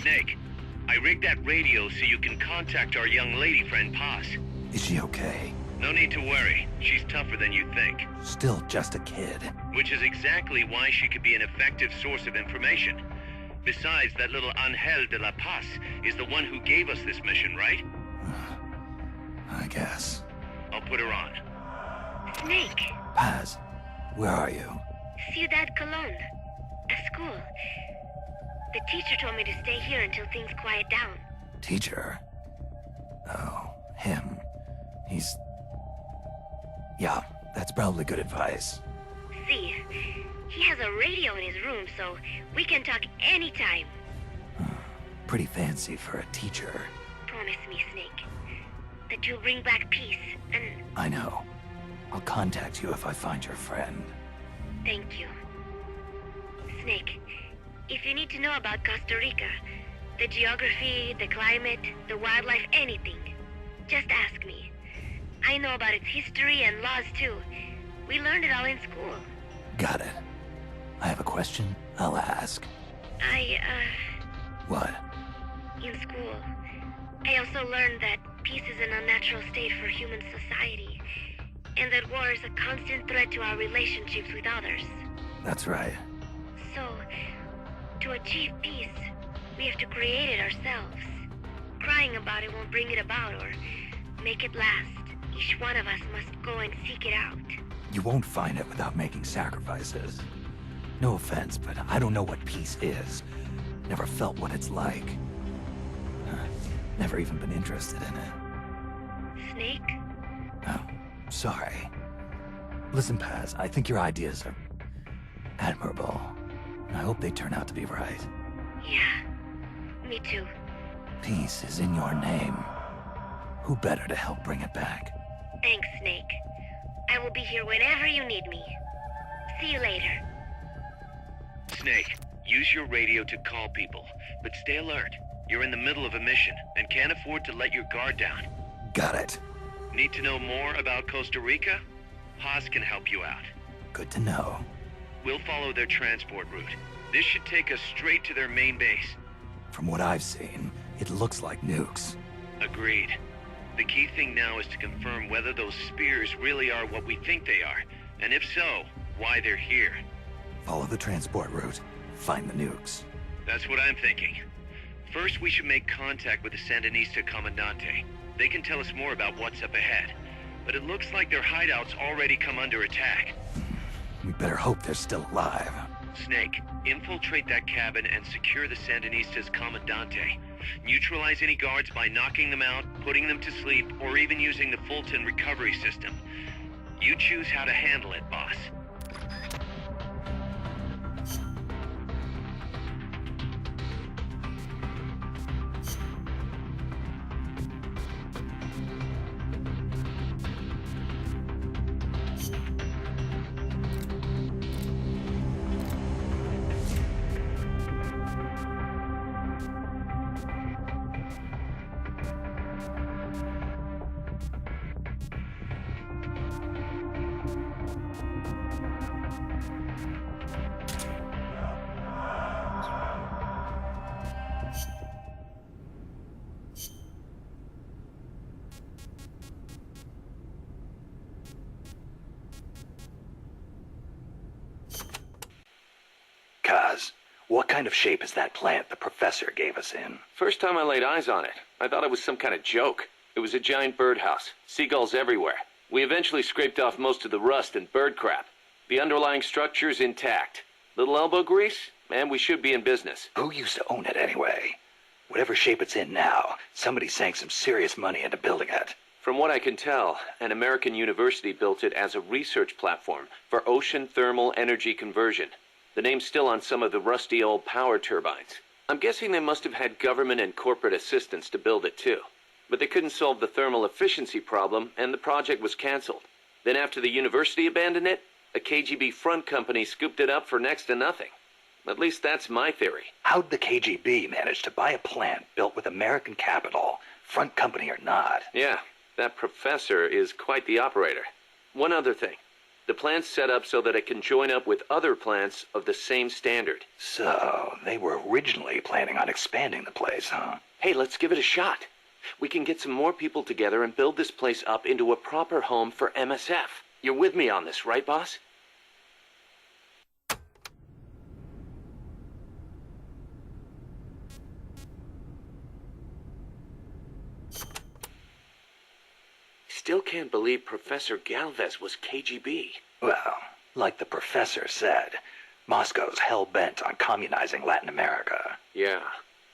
Snake, I rigged that radio so you can contact our young lady friend Paz. Is she okay? No need to worry. She's tougher than you think. Still just a kid. Which is exactly why she could be an effective source of information. Besides, that little Angel de la Paz is the one who gave us this mission, right? I guess. I'll put her on. Snake, Paz, where are you? Ciudad Colon. At school. The teacher told me to stay here until things quiet down. Teacher? Oh, him. He's... Yeah, that's probably good advice. See, he has a radio in his room, so we can talk anytime. Pretty fancy for a teacher. Promise me, Snake, that you'll bring back peace, and I know. I'll contact you if I find your friend. thank you. Snake, if you need to know about Costa Rica, the geography, the climate, the wildlife, anything, just ask me. I know about its history and laws too. We learned it all in school. Got it. I have a question, I'll ask. What? In school, I also learned that peace is an unnatural state for human society, and that war is a constant threat to our relationships with others. That's right. So, to achieve peace, we have to create it ourselves. Crying about it won't bring it about or make it last. Each one of us must go and seek it out. You won't find it without making sacrifices. No offense, but I don't know what peace is. Never felt what it's like. Never even been interested in it. Snake? Oh, sorry. Listen, Paz, I think your ideas are admirable. I hope they turn out to be right. Yeah, me too. Peace is in your name. Who better to help bring it back? Thanks, Snake. I will be here whenever you need me. See you later. Snake, use your radio to call people, but stay alert. You're in the middle of a mission and can't afford to let your guard down. Got it. Need to know more about Costa Rica? Paz can help you out. Good to know. We'll follow their transport route. This should take us straight to their main base. From what I've seen, it looks like nukes. Agreed. The key thing now is to confirm whether those spears really are what we think they are, and if so, why they're here. Follow the transport route. Find the nukes. That's what I'm thinking. First, we should make contact with the Sandinista comandante. They can tell us more about what's up ahead. But it looks like their hideout's already come under attack. We better hope they're still alive. Snake, infiltrate that cabin and secure the Sandinista's comandante. Neutralize any guards by knocking them out, putting them to sleep, or even using the Fulton recovery system. You choose how to handle it, boss. Kaz, what kind of shape is that plant the professor gave us in? First time I laid eyes on it, I thought it was some kind of joke. It was a giant birdhouse, seagulls everywhere. We eventually scraped off most of the rust and bird crap. The underlying structure's intact. Little elbow grease, and we should be in business. Who used to own it anyway? Whatever shape it's in now, somebody sank some serious money into building it. From what I can tell, an American university built it as a research platform for ocean thermal energy conversion. The name's still on some of the rusty old power turbines. I'm guessing they must have had government and corporate assistance to build it too. But they couldn't solve the thermal efficiency problem, and the project was canceled. Then after the university abandoned it, a KGB front company scooped it up for next to nothing. At least that's my theory. How'd the KGB manage to buy a plant built with American capital, front company or not? Yeah, that professor is quite the operator. One other thing. The plant's set up so that it can join up with other plants of the same standard. So, they were originally planning on expanding the place, huh? Hey, let's give it a shot. We can get some more people together and build this place up into a proper home for MSF. You're with me on this, right, boss? Still can't believe Professor Galvez was KGB. Well, like the professor said, Moscow's hell-bent on communizing Latin America. Yeah,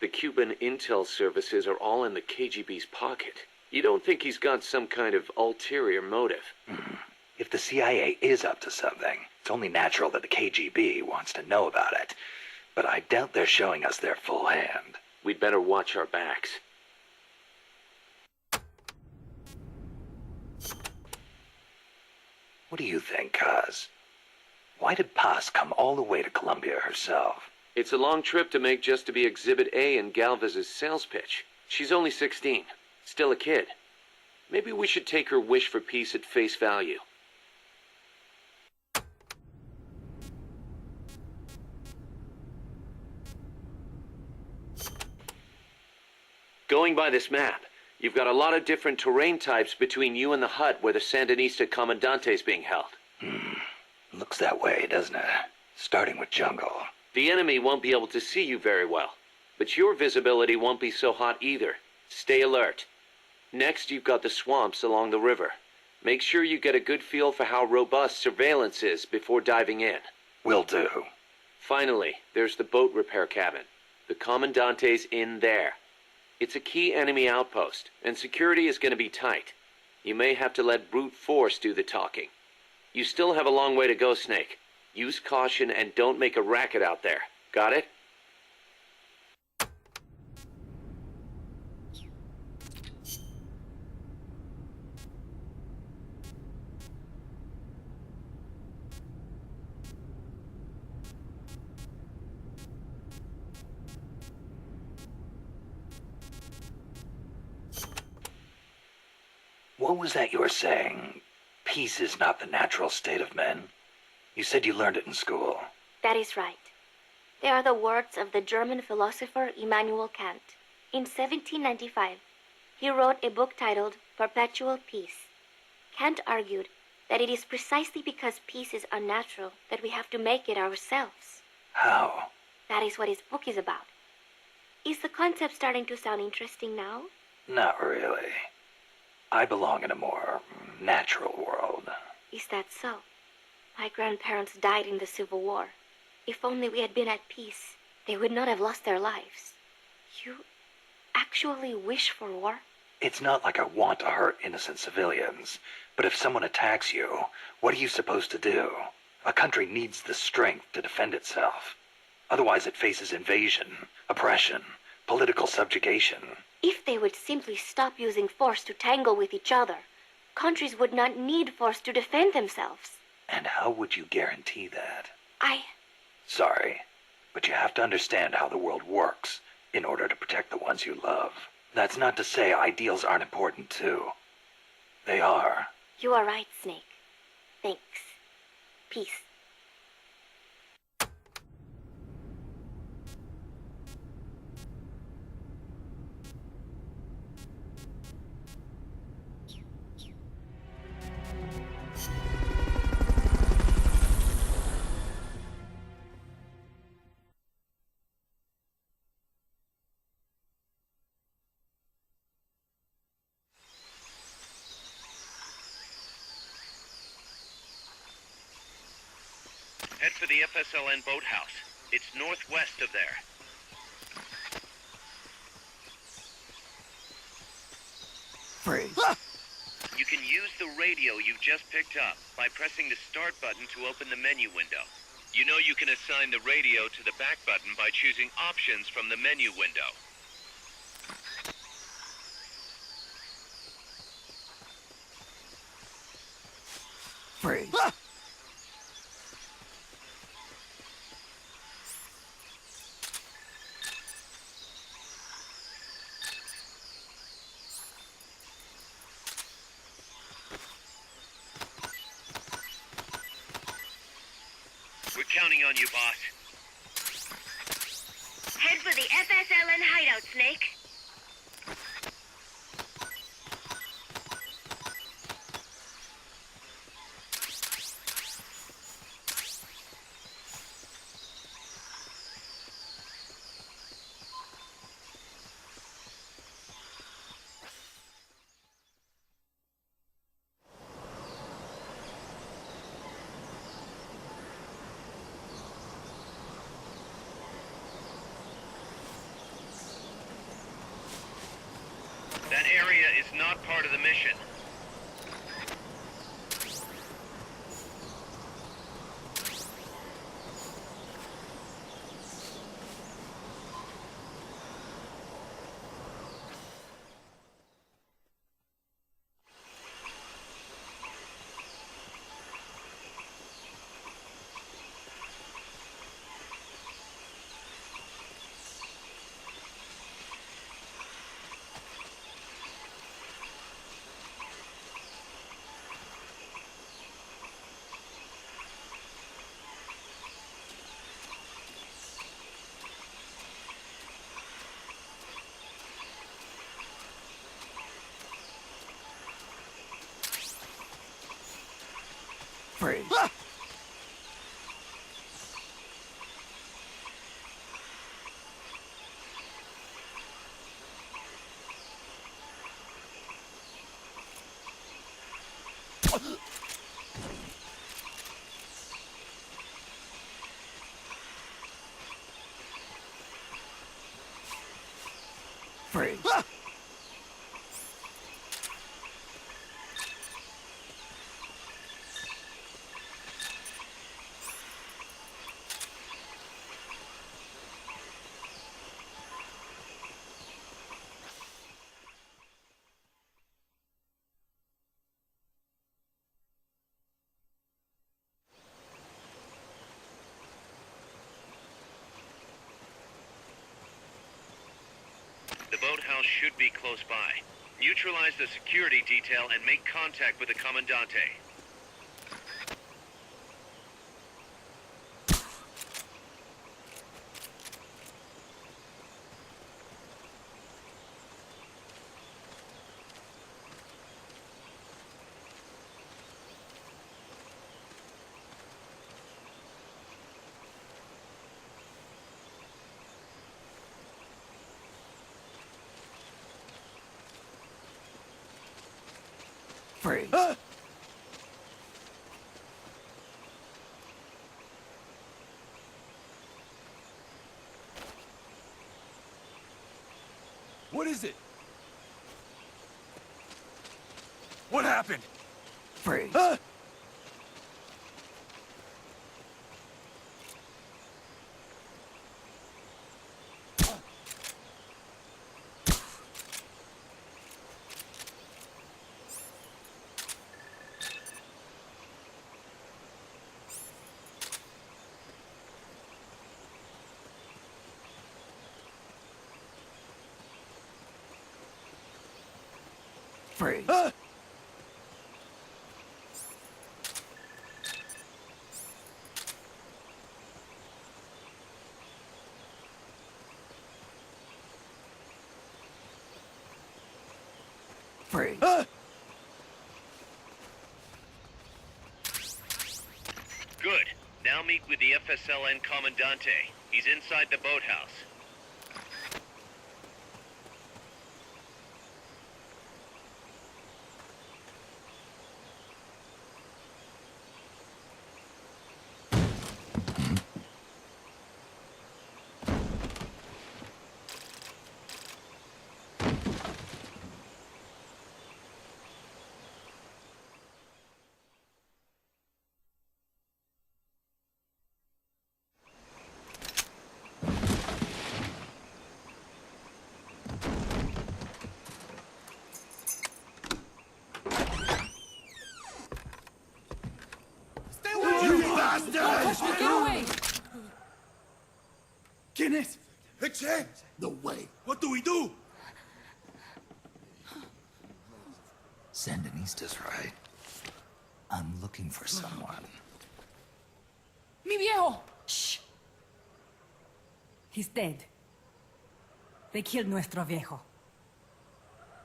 the Cuban intel services are all in the KGB's pocket. You don't think he's got some kind of ulterior motive? If the CIA is up to something, it's only natural that the KGB wants to know about it. But I doubt they're showing us their full hand. We'd better watch our backs. What do you think, Kaz? Why did Paz come all the way to Colombia herself? It's a long trip to make just to be Exhibit A in Galvez's sales pitch. She's only 16, still a kid. Maybe we should take her wish for peace at face value. Going by this map, you've got a lot of different terrain types between you and the hut where the Sandinista Comandante is being held. Looks that way, doesn't it? Starting with jungle. The enemy won't be able to see you very well, but your visibility won't be so hot either. Stay alert. Next, you've got the swamps along the river. Make sure you get a good feel for how robust surveillance is before diving in. Will do. Finally, there's the boat repair cabin. The Commandante's in there. It's a key enemy outpost, and security is going to be tight. You may have to let brute force do the talking. You still have a long way to go, Snake. Use caution and don't make a racket out there. Got it? What was that you were saying? Peace is not the natural state of men? You said you learned it in school. That is right. They are the words of the German philosopher Immanuel Kant. In 1795, he wrote a book titled Perpetual Peace. Kant argued that it is precisely because peace is unnatural that we have to make it ourselves. How? That is what his book is about. Is the concept starting to sound interesting now? Not really. I belong in a more natural world. Is that so? My grandparents died in the Civil War. If only we had been at peace, they would not have lost their lives. You actually wish for war? It's not like I want to hurt innocent civilians, but if someone attacks you, what are you supposed to do? A country needs the strength to defend itself. Otherwise it faces invasion, oppression, political subjugation. If they would simply stop using force to tangle with each other, countries would not need force to defend themselves. And how would you guarantee that? I... Sorry, but you have to understand how the world works in order to protect the ones you love. That's not to say ideals aren't important too. They are. You are right, Snake. Thanks. Peace. Head for the FSLN boathouse. It's northwest of there. Freeze. You can use the radio you just picked up by pressing the start button to open the menu window. You know you can assign the radio to the back button by choosing options from the menu window. Freeze. counting on you, boss. Head for the FSLN hideout, Snake. That area is not part of the mission. Freeze. Freeze. The boathouse should be close by. Neutralize the security detail and make contact with the comandante. Freeze. What is it? What happened? Freeze. Freeze. Freeze. Good. Now meet with the FSLN Comandante. He's inside the boathouse. Get away! Kenneth! Hicks, No way. what do we do? Sandinista's right. I'm looking for someone. Mi viejo! Shh. He's dead. They killed nuestro viejo.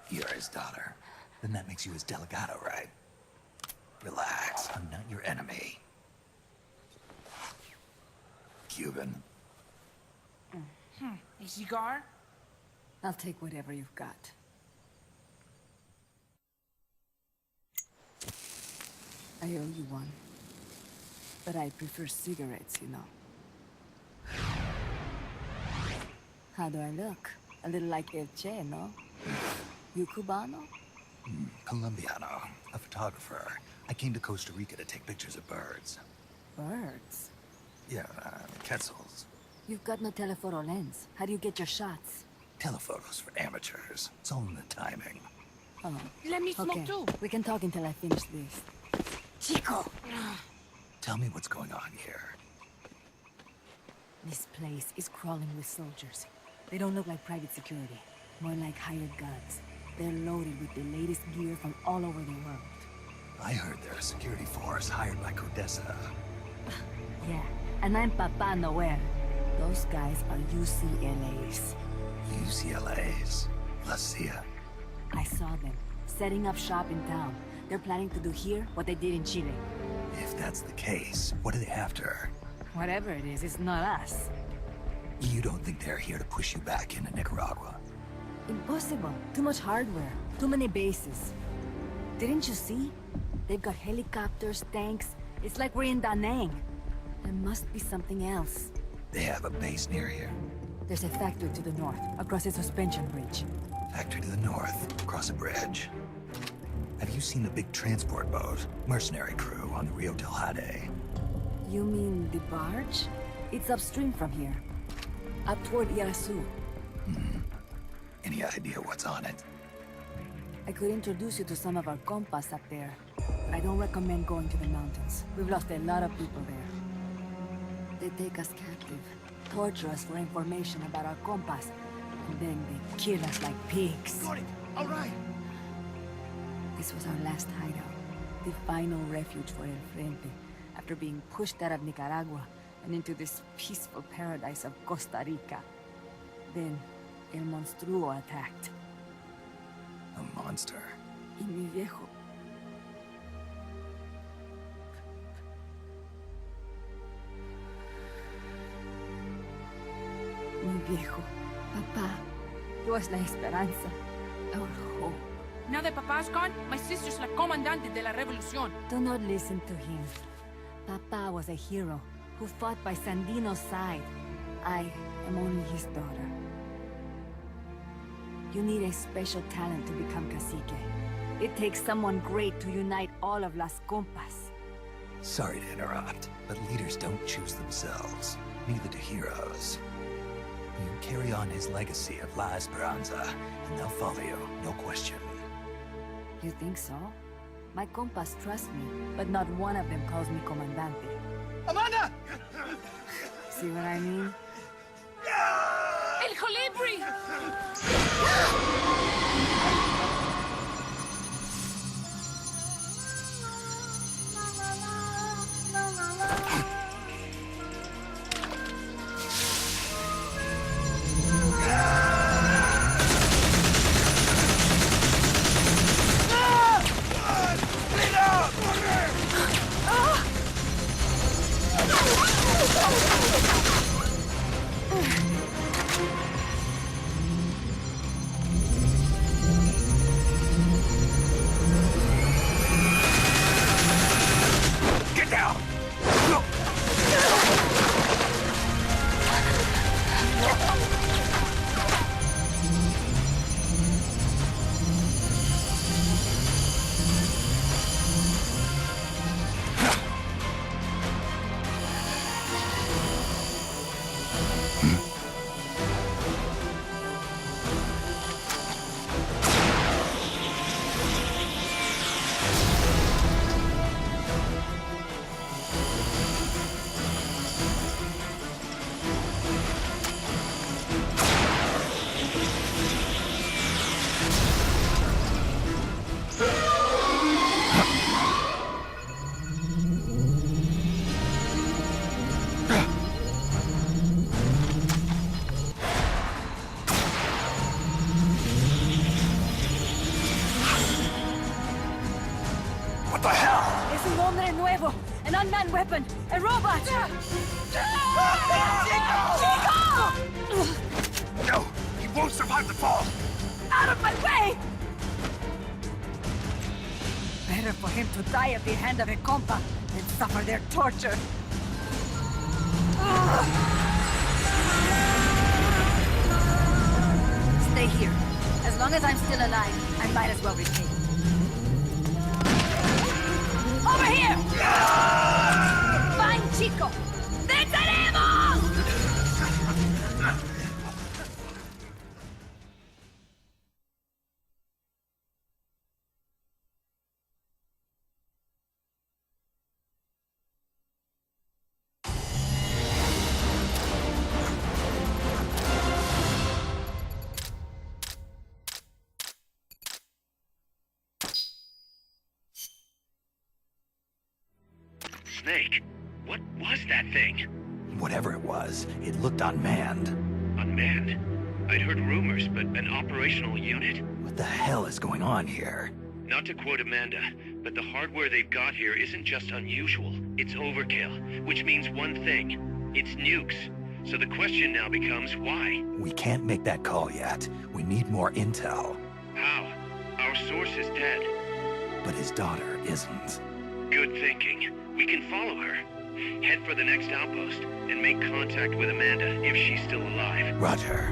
You're his daughter. Then that makes you his delegado, right? Relax, I'm not your enemy. Cuban. A cigar? I'll take whatever you've got. I owe you one. But I prefer cigarettes, you know. How do I look? A little like El Che, no? You Cubano? Colombiano, a photographer. I came to Costa Rica to take pictures of birds. Birds? Yeah, quetzals. You've got no telephoto lens. How do you get your shots? Telephotos for amateurs. It's all in the timing. Oh. Let me smoke Okay, too. we can talk until I finish this. Chico! Tell me what's going on here. This place is crawling with soldiers. They don't look like private security. More like hired guns. They're loaded with the latest gear from all over the world. I heard they're a security force hired by Codesa. Yeah, and I'm Papa Noel. Those guys are UCLA's. UCLA's. La CIA. I saw them, setting up shop in town. They're planning to do here what they did in Chile. If that's the case, what are they after? Whatever it is, it's not us. You don't think they're here to push you back into Nicaragua? Impossible. Too much hardware. Too many bases. Didn't you see? They've got helicopters, tanks. It's like we're in Da Nang. There must be something else. They have a base near here. There's a factory to the north, across a suspension bridge. Factory to the north, across a bridge. Have you seen the big transport boat? Mercenary crew on the Rio del Jade. You mean the barge? It's upstream from here. Up toward Irasu. Any idea what's on it? I could introduce you to some of our compas up there. But I don't recommend going to the mountains. We've lost a lot of people there. They take us captive, torture us for information about our compas, and then they kill us like pigs. Got it! Alright! This was our last hideout, the final refuge for El Frente, after being pushed out of Nicaragua and into this peaceful paradise of Costa Rica. Then, El Monstruo attacked. A monster. Y mi viejo. Mi viejo, Papá, he was la esperanza, our hope. Now that Papa's gone, my sister's la comandante de la revolución. Do not listen to him. Papa was a hero who fought by Sandino's side. I am only his daughter. You need a special talent to become cacique. It takes someone great to unite all of Las Compas. Sorry to interrupt, but leaders don't choose themselves. Neither do heroes. You carry on his legacy of La Esperanza, and they'll follow you, no question. You think so? My compas trust me, but not one of them calls me comandante. Amanda! See what I mean? El Colibri! Es un hombre nuevo, an unmanned weapon, a robot! Chico! No, he won't survive the fall. Out of my way! Better for him to die at the hand of a compa than suffer their torture. Stay here. As long as I'm still alive, I might as well repay. Over here! Find Chico! ¡Venceremos! Snake, what was that thing? Whatever it was, it looked unmanned. Unmanned? I'd heard rumors, but an operational unit? What the hell is going on here? Not to quote Amanda, but the hardware they've got here isn't just unusual, it's overkill, which means one thing. It's nukes. So the question now becomes why? We can't make that call yet. We need more intel. How? Our source is dead. But his daughter isn't. Good thinking. We can follow her. Head for the next outpost, and make contact with Amanda if she's still alive. Roger.